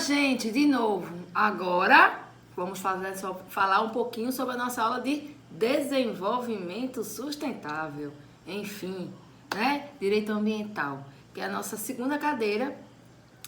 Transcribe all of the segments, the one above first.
gente, de novo, agora vamos falar um pouquinho sobre a nossa aula de desenvolvimento sustentável. Enfim, né? Direito ambiental, que é a nossa segunda cadeira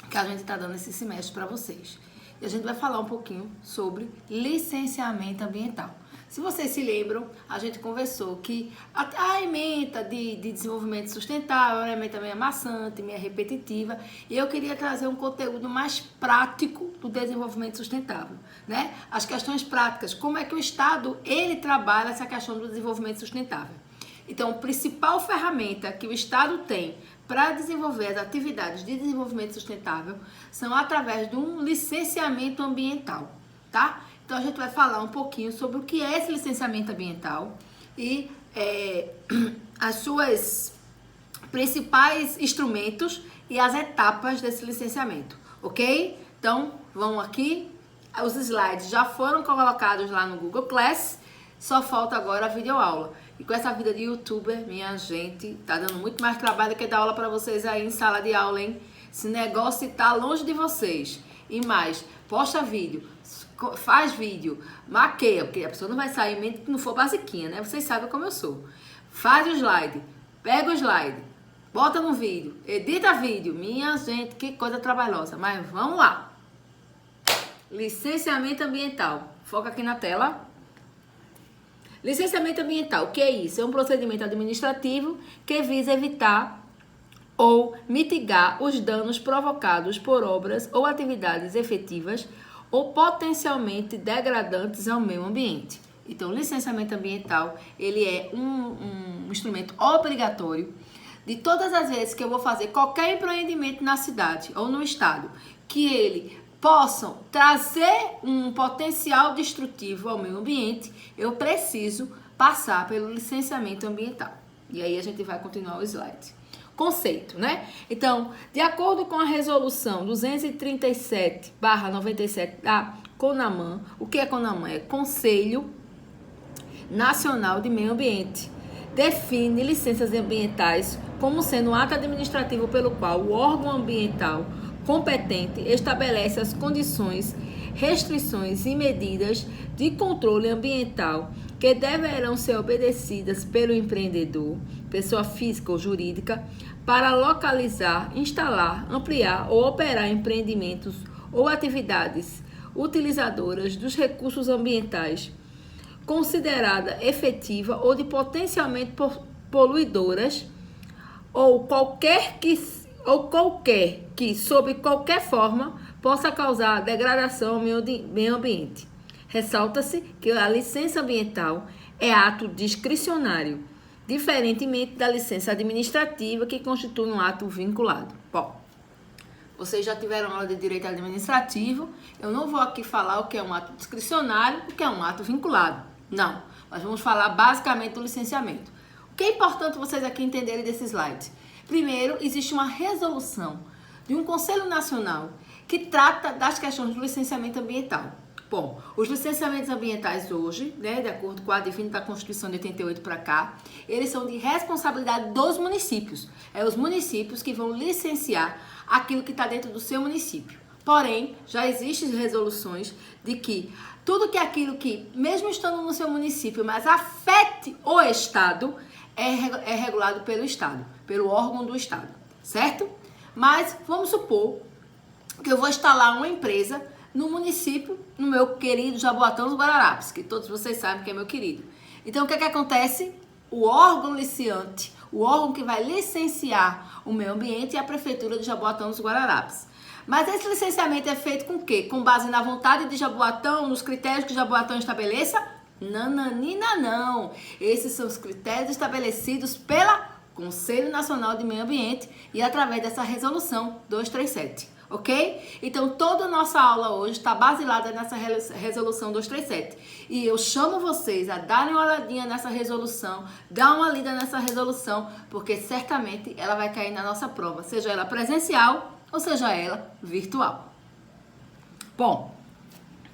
que a gente está dando esse semestre para vocês. E a gente vai falar um pouquinho sobre licenciamento ambiental. Se vocês se lembram, a gente conversou que a ementa de desenvolvimento sustentável é uma ementa meio maçante, meio repetitiva, e eu queria trazer um conteúdo mais prático do desenvolvimento sustentável, né? As questões práticas, como é que o Estado, ele trabalha essa questão do desenvolvimento sustentável. Então, a principal ferramenta que o Estado tem para desenvolver as atividades de desenvolvimento sustentável são através de um licenciamento ambiental, tá? Então, a gente vai falar um pouquinho sobre o que é esse licenciamento ambiental e as suas principais instrumentos e as etapas desse licenciamento, ok? Então, vamos aqui. Os slides já foram colocados lá no Google Class, só falta agora a videoaula. E com essa vida de youtuber, minha gente, tá dando muito mais trabalho do que dar aula para vocês aí em sala de aula, hein? Esse negócio tá longe de vocês. E mais, posta vídeo, faz vídeo, maqueia, porque a pessoa não vai sair mesmo que não for basiquinha, né? Vocês sabem como eu sou. Faz o slide, pega o slide, bota no vídeo, edita vídeo. Minha gente, que coisa trabalhosa. Mas vamos lá. Licenciamento ambiental. Foca aqui na tela. Licenciamento ambiental, o que é isso? É um procedimento administrativo que visa evitar ou mitigar os danos provocados por obras ou atividades efetivas ou potencialmente degradantes ao meio ambiente. Então, o licenciamento ambiental, ele é um instrumento obrigatório de todas as vezes que eu vou fazer qualquer empreendimento na cidade ou no estado, que ele possam trazer um potencial destrutivo ao meio ambiente, eu preciso passar pelo licenciamento ambiental. E aí a gente vai continuar o slide. Conceito, né? Então, de acordo com a resolução 237/97 da CONAMAN, o que é CONAMAN? É Conselho Nacional de Meio Ambiente. Define licenças ambientais como sendo um ato administrativo pelo qual o órgão ambiental competente estabelece as condições, restrições e medidas de controle ambiental que deverão ser obedecidas pelo empreendedor, pessoa física ou jurídica, para localizar, instalar, ampliar ou operar empreendimentos ou atividades utilizadoras dos recursos ambientais, considerada efetiva ou de potencialmente poluidoras, ou qualquer que, sob qualquer forma, possa causar degradação ao meio ambiente. Ressalta-se que a licença ambiental é ato discricionário, diferentemente da licença administrativa, que constitui um ato vinculado. Bom, vocês já tiveram aula de direito administrativo, eu não vou aqui falar o que é um ato discricionário e o que é um ato vinculado. Não, nós vamos falar basicamente do licenciamento. O que é importante vocês aqui entenderem desse slide? Primeiro, existe uma resolução de um Conselho Nacional que trata das questões do licenciamento ambiental. Bom, os licenciamentos ambientais hoje, né, de acordo com a definição da Constituição de 88 para cá, eles são de responsabilidade dos municípios. É os municípios que vão licenciar aquilo que está dentro do seu município. Porém, já existem resoluções de que tudo que é aquilo que, mesmo estando no seu município, mas afete o Estado, é regulado pelo Estado, pelo órgão do Estado, certo? Mas vamos supor que eu vou instalar uma empresa no município, no meu querido Jaboatão dos Guararapes, que todos vocês sabem que é meu querido. Então, o que é que acontece? O órgão liciante, o órgão que vai licenciar o meio ambiente é a Prefeitura de Jaboatão dos Guararapes. Mas esse licenciamento é feito com o quê? Com base na vontade de Jaboatão, nos critérios que Jaboatão estabeleça? Nananina, não. Esses são os critérios estabelecidos pela Conselho Nacional de Meio Ambiente e através dessa resolução 237, ok? Então, toda a nossa aula hoje está baseada nessa resolução 237. E eu chamo vocês a darem uma olhadinha nessa resolução, dar uma lida nessa resolução, porque certamente ela vai cair na nossa prova, seja ela presencial ou seja ela virtual. Bom,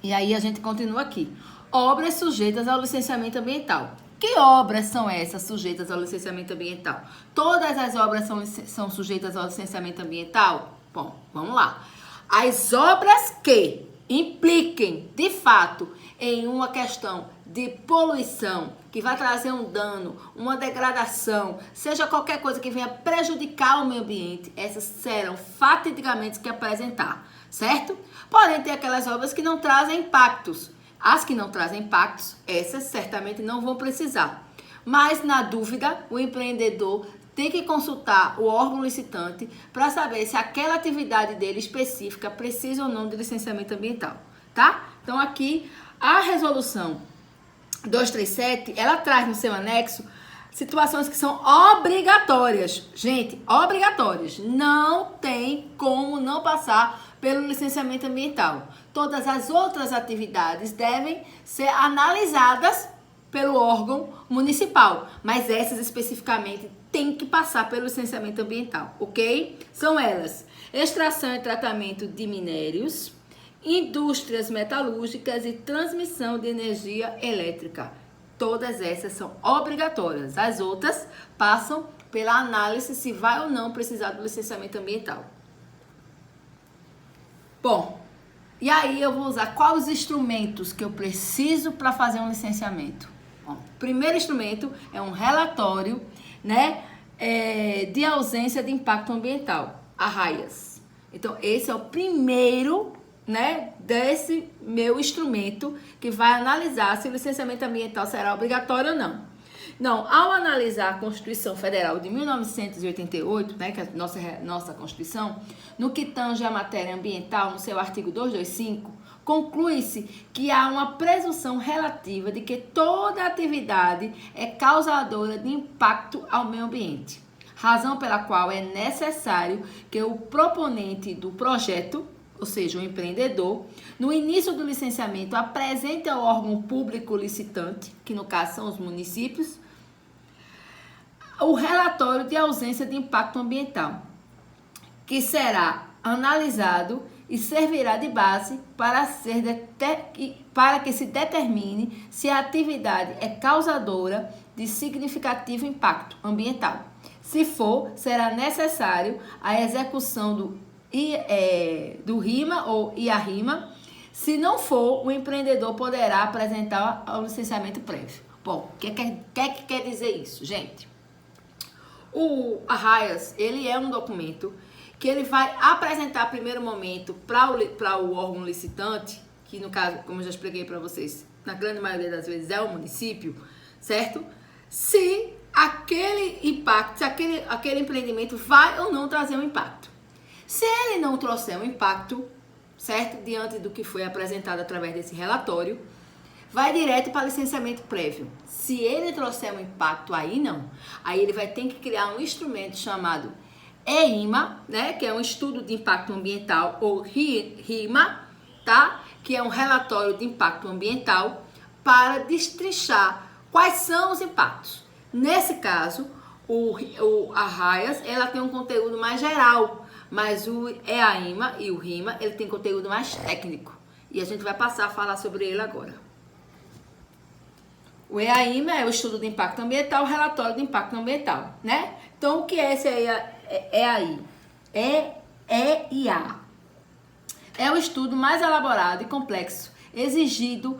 e aí a gente continua aqui. Obras sujeitas ao licenciamento ambiental. Que obras são essas sujeitas ao licenciamento ambiental? Todas as obras são sujeitas ao licenciamento ambiental? Bom, vamos lá. As obras que impliquem, de fato, em uma questão de poluição, que vai trazer um dano, uma degradação, seja qualquer coisa que venha prejudicar o meio ambiente, essas serão fatidicamente que apresentar, certo? Porém, tem aquelas obras que não trazem impactos. As que não trazem impactos, essas certamente não vão precisar. Mas, na dúvida, o empreendedor tem que consultar o órgão licitante para saber se aquela atividade dele específica precisa ou não de licenciamento ambiental, tá? Então, aqui, a resolução 237, ela traz no seu anexo situações que são obrigatórias. Gente, obrigatórias. Não tem como não passar pelo licenciamento ambiental. Todas as outras atividades devem ser analisadas pelo órgão municipal, mas essas especificamente têm que passar pelo licenciamento ambiental, ok? São elas: extração e tratamento de minérios, indústrias metalúrgicas e transmissão de energia elétrica. Todas essas são obrigatórias. As outras passam pela análise se vai ou não precisar do licenciamento ambiental. Bom, e aí eu vou usar quais os instrumentos que eu preciso para fazer um licenciamento? Bom, o primeiro instrumento é um relatório, né, de ausência de impacto ambiental, ARRAIAS. Então, esse é o primeiro, né, desse meu instrumento que vai analisar se o licenciamento ambiental será obrigatório ou não. Não, ao analisar a Constituição Federal de 1988, né, que é a nossa Constituição, no que tange a matéria ambiental, no seu artigo 225, conclui-se que há uma presunção relativa de que toda atividade é causadora de impacto ao meio ambiente, razão pela qual é necessário que o proponente do projeto, ou seja, o empreendedor, no início do licenciamento, apresente ao órgão público licitante, que no caso são os municípios, o relatório de ausência de impacto ambiental, que será analisado e servirá de base para que se determine se a atividade é causadora de significativo impacto ambiental. Se for, será necessário a execução do RIMA ou IARIMA. Se não for, o empreendedor poderá apresentar o licenciamento prévio. Bom, o que quer dizer isso, gente? O ARRAIAS, ele é um documento que ele vai apresentar, primeiro momento, para o órgão licitante, que no caso, como eu já expliquei para vocês, na grande maioria das vezes é o município, certo? Se aquele impacto, se aquele empreendimento vai ou não trazer um impacto. Se ele não trouxer um impacto, certo? Diante do que foi apresentado através desse relatório, vai direto para licenciamento prévio. Se ele trouxer um impacto, aí não. Aí ele vai ter que criar um instrumento chamado EIMA, né? Que é um estudo de impacto ambiental, ou RIMA, tá? Que é um relatório de impacto ambiental para destrinchar quais são os impactos. Nesse caso, a ARRAIAS, ela tem um conteúdo mais geral, mas o EAIMA e o RIMA, ele tem conteúdo mais técnico. E a gente vai passar a falar sobre ele agora. O EAIMA é o estudo de impacto ambiental, o relatório de impacto ambiental, né? Então, o que é esse EAI? EIA. É o estudo mais elaborado e complexo exigido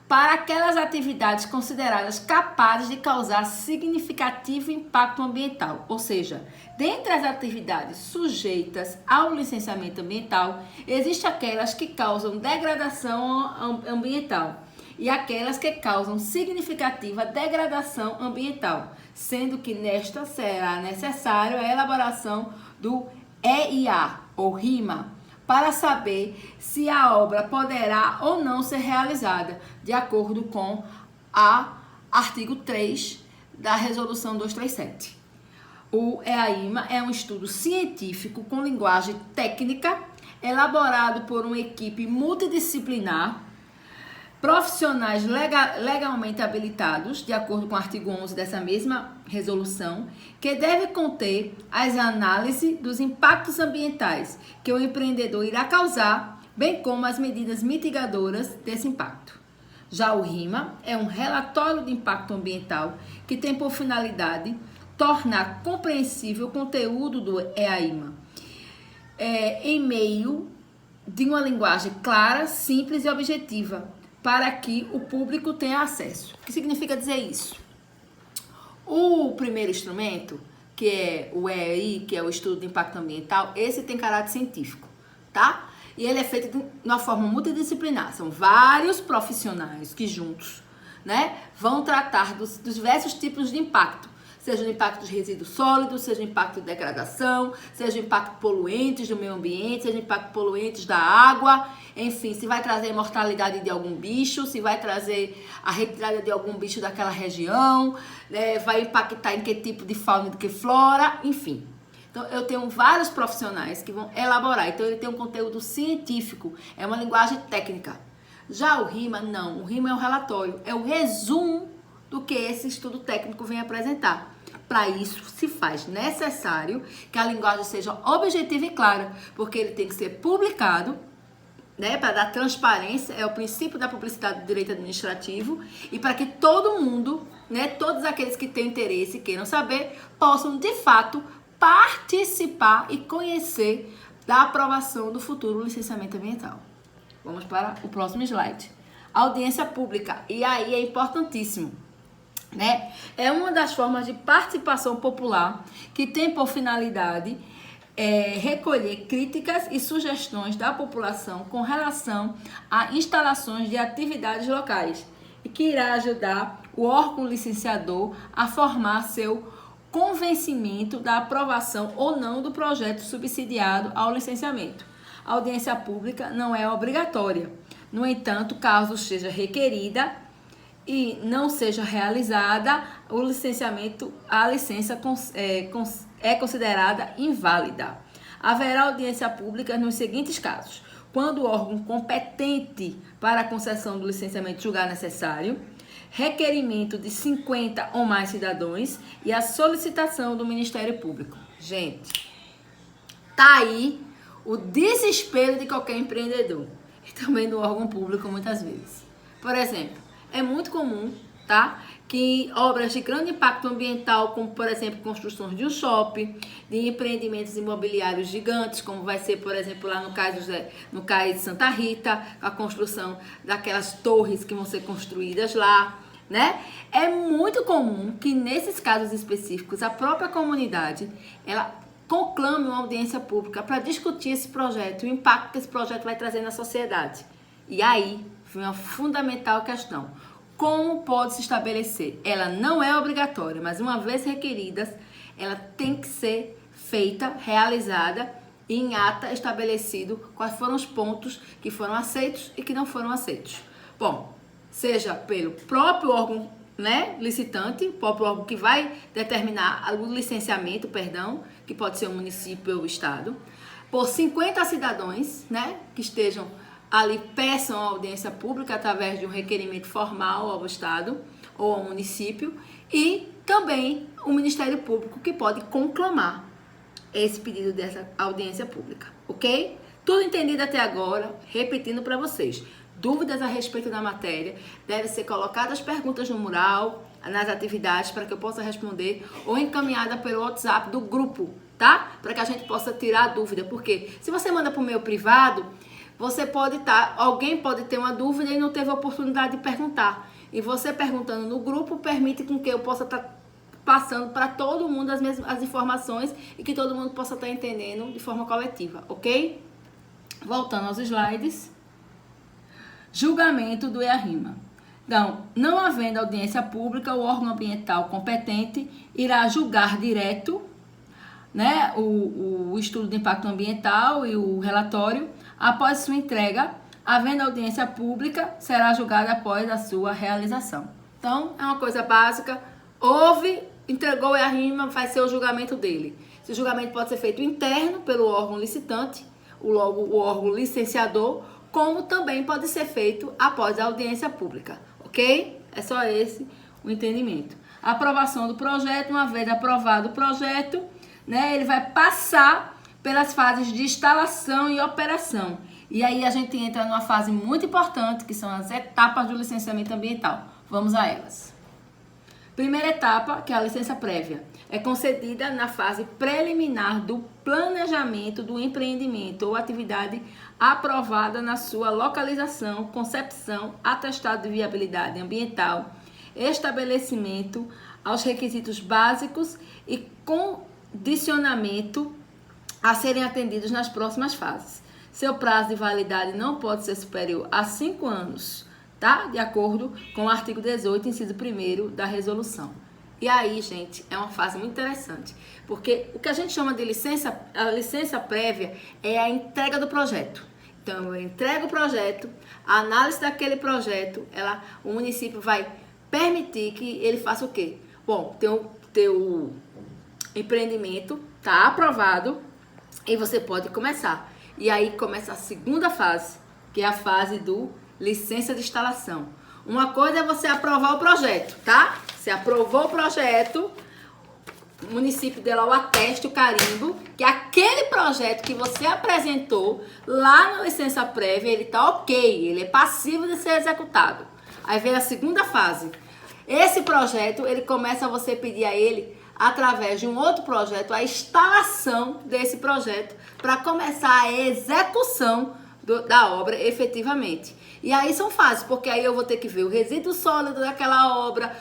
para aquelas atividades consideradas capazes de causar significativo impacto ambiental. Ou seja, dentre as atividades sujeitas ao licenciamento ambiental, existem aquelas que causam degradação ambiental e aquelas que causam significativa degradação ambiental, sendo que nesta será necessário a elaboração do EIA, ou RIMA, para saber se a obra poderá ou não ser realizada, de acordo com o artigo 3 da Resolução 237. O EAIMA é um estudo científico com linguagem técnica, elaborado por uma equipe multidisciplinar, profissionais legalmente habilitados, de acordo com o artigo 11 dessa mesma resolução, que deve conter as análises dos impactos ambientais que o empreendedor irá causar, bem como as medidas mitigadoras desse impacto. Já o RIMA é um relatório de impacto ambiental que tem por finalidade tornar compreensível o conteúdo do EAIMA em meio de uma linguagem clara, simples e objetiva, para que o público tenha acesso. O que significa dizer isso? O primeiro instrumento, que é o EI, que é o estudo de impacto ambiental, esse tem caráter científico, tá? E ele é feito de uma forma multidisciplinar. São vários profissionais que juntos, né, vão tratar dos diversos tipos de impacto. Seja o impacto de resíduos sólidos, seja o impacto de degradação, seja o impacto poluentes do meio ambiente, seja o impacto poluentes da água, enfim, se vai trazer a mortalidade de algum bicho, se vai trazer a retirada de algum bicho daquela região, né, vai impactar em que tipo de fauna e de que flora, enfim. Então, eu tenho vários profissionais que vão elaborar. Então, ele tem um conteúdo científico, é uma linguagem técnica. Já o RIMA, não. O RIMA é um relatório, é o resumo do que esse estudo técnico vem apresentar. Para isso, se faz necessário que a linguagem seja objetiva e clara, porque ele tem que ser publicado, né, para dar transparência, é o princípio da publicidade do direito administrativo, e para que todo mundo, né, todos aqueles que têm interesse e queiram saber, possam, de fato, participar e conhecer da aprovação do futuro licenciamento ambiental. Vamos para o próximo slide. Audiência pública. E aí é importantíssimo, né? É uma das formas de participação popular que tem por finalidade recolher críticas e sugestões da população com relação a instalações de atividades locais e que irá ajudar o órgão licenciador a formar seu convencimento da aprovação ou não do projeto subsidiado ao licenciamento. A audiência pública não é obrigatória. No entanto, caso seja requerida e não seja realizada, o licenciamento, a licença é considerada inválida. Haverá audiência pública nos seguintes casos: quando o órgão competente para a concessão do licenciamento julgar necessário, requerimento de 50 ou mais cidadãos e a solicitação do Ministério Público. Gente, tá aí o desespero de qualquer empreendedor e também do órgão público muitas vezes. Por exemplo, é muito comum, tá, que obras de grande impacto ambiental, como por exemplo construções de um shopping, de empreendimentos imobiliários gigantes, como vai ser, por exemplo, lá no Cais de Santa Rita, a construção daquelas torres que vão ser construídas lá, né? É muito comum que nesses casos específicos a própria comunidade ela conclame uma audiência pública para discutir esse projeto, o impacto que esse projeto vai trazer na sociedade. E aí vem uma fundamental questão: como pode se estabelecer? Ela não é obrigatória, mas uma vez requerida, ela tem que ser feita, realizada e em ata estabelecido quais foram os pontos que foram aceitos e que não foram aceitos. Bom, seja pelo próprio órgão, né, licitante, o próprio órgão que vai determinar o licenciamento, que pode ser o município ou o estado, por 50 cidadãos, né, que estejam ali, peçam a audiência pública através de um requerimento formal ao estado ou ao município, e também o Ministério Público, que pode conclamar esse pedido dessa audiência pública, ok? Tudo entendido até agora, repetindo para vocês. Dúvidas a respeito da matéria, devem ser colocadas perguntas no mural, nas atividades, para que eu possa responder, ou encaminhada pelo WhatsApp do grupo, tá? Para que a gente possa tirar a dúvida, porque se você manda para o meu privado, você pode alguém pode ter uma dúvida e não teve a oportunidade de perguntar. E você perguntando no grupo permite com que eu possa estar passando para todo mundo as informações e que todo mundo possa estar entendendo de forma coletiva, ok? Voltando aos slides. Julgamento do EARIMA. Então, não havendo audiência pública, o órgão ambiental competente irá julgar direto, né, o estudo de impacto ambiental e o relatório. Após sua entrega, havendo audiência pública, será julgada após a sua realização. Então, é uma coisa básica. Entregou o EARIMA, vai ser o julgamento dele. Esse julgamento pode ser feito interno pelo órgão licitante, o órgão licenciador, como também pode ser feito após a audiência pública, ok? É só esse o entendimento. A aprovação do projeto, uma vez aprovado o projeto, né, ele vai passar pelas fases de instalação e operação. E aí a gente entra numa fase muito importante, que são as etapas do licenciamento ambiental. Vamos a elas. Primeira etapa, que é a licença prévia, é concedida na fase preliminar do planejamento do empreendimento ou atividade aprovada na sua localização, concepção, atestado de viabilidade ambiental, estabelecimento aos requisitos básicos e condicionamento a serem atendidos nas próximas fases. Seu prazo de validade não pode ser superior a 5 anos, tá? De acordo com o artigo 18, inciso 1º da resolução. E aí, gente, é uma fase muito interessante, porque o que a gente chama de a licença prévia é a entrega do projeto. Então, eu entrego o projeto, a análise daquele projeto, o município vai permitir que ele faça o quê? Bom, teu empreendimento está aprovado e você pode começar. E aí começa a segunda fase, que é a fase do licença de instalação. Uma coisa é você aprovar o projeto, tá? Você aprovou o projeto, o município deu lá o ateste, o carimbo, que aquele projeto que você apresentou lá na licença prévia, ele tá ok, ele é passível de ser executado. Aí vem a segunda fase. Esse projeto, ele começa a você pedir a ele, através de um outro projeto, a instalação desse projeto para começar a execução da obra efetivamente. E aí são fases, porque aí eu vou ter que ver o resíduo sólido daquela obra,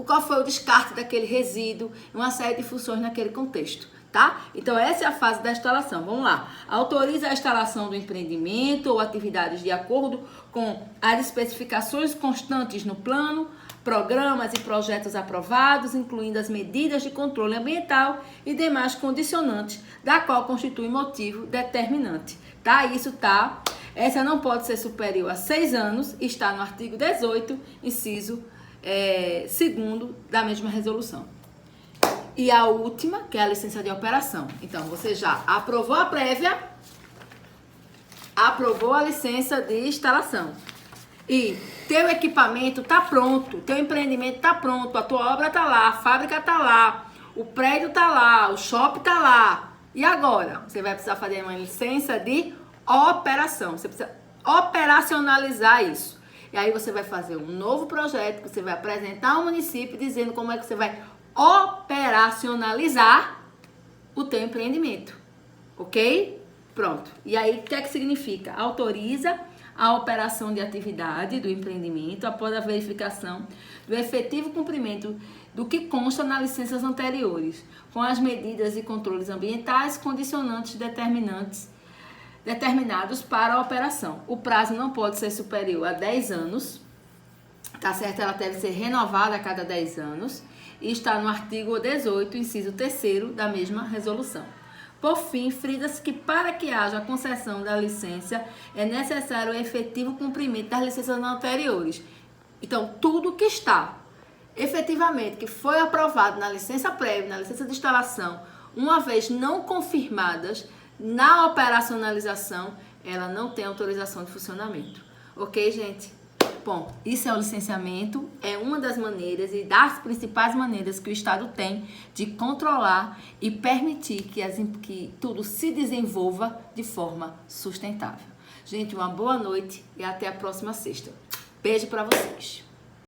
qual foi o descarte daquele resíduo, uma série de funções naquele contexto, tá? Então essa é a fase da instalação. Vamos lá. Autoriza a instalação do empreendimento ou atividades de acordo com as especificações constantes no plano, programas e projetos aprovados, incluindo as medidas de controle ambiental e demais condicionantes, da qual constitui motivo determinante. Tá? Essa não pode ser superior a 6 anos, está no artigo 18, inciso 2º da mesma resolução. E a última, que é a licença de operação. Então, você já aprovou a prévia, aprovou a licença de instalação. E teu equipamento está pronto, teu empreendimento está pronto, a tua obra está lá, a fábrica está lá, o prédio está lá, o shopping está lá. E agora? Você vai precisar fazer uma licença de operação. Você precisa operacionalizar isso. E aí você vai fazer um novo projeto que você vai apresentar ao município dizendo como é que você vai operacionalizar o teu empreendimento. Ok? Pronto. E aí o que é que significa? Autoriza a operação de atividade do empreendimento após a verificação do efetivo cumprimento do que consta nas licenças anteriores, com as medidas e controles ambientais condicionantes determinados para a operação. O prazo não pode ser superior a 10 anos, tá certo? Ela deve ser renovada a cada 10 anos e está no artigo 18, inciso 3º da mesma resolução. Por fim, frisa-se que para que haja a concessão da licença é necessário o efetivo cumprimento das licenças anteriores. Então, tudo que está efetivamente, que foi aprovado na licença prévia, na licença de instalação, uma vez não confirmadas na operacionalização, ela não tem autorização de funcionamento. Ok, gente? Bom, isso é o licenciamento, é uma das maneiras e das principais maneiras que o Estado tem de controlar e permitir que tudo se desenvolva de forma sustentável. Gente, uma boa noite e até a próxima sexta. Beijo para vocês.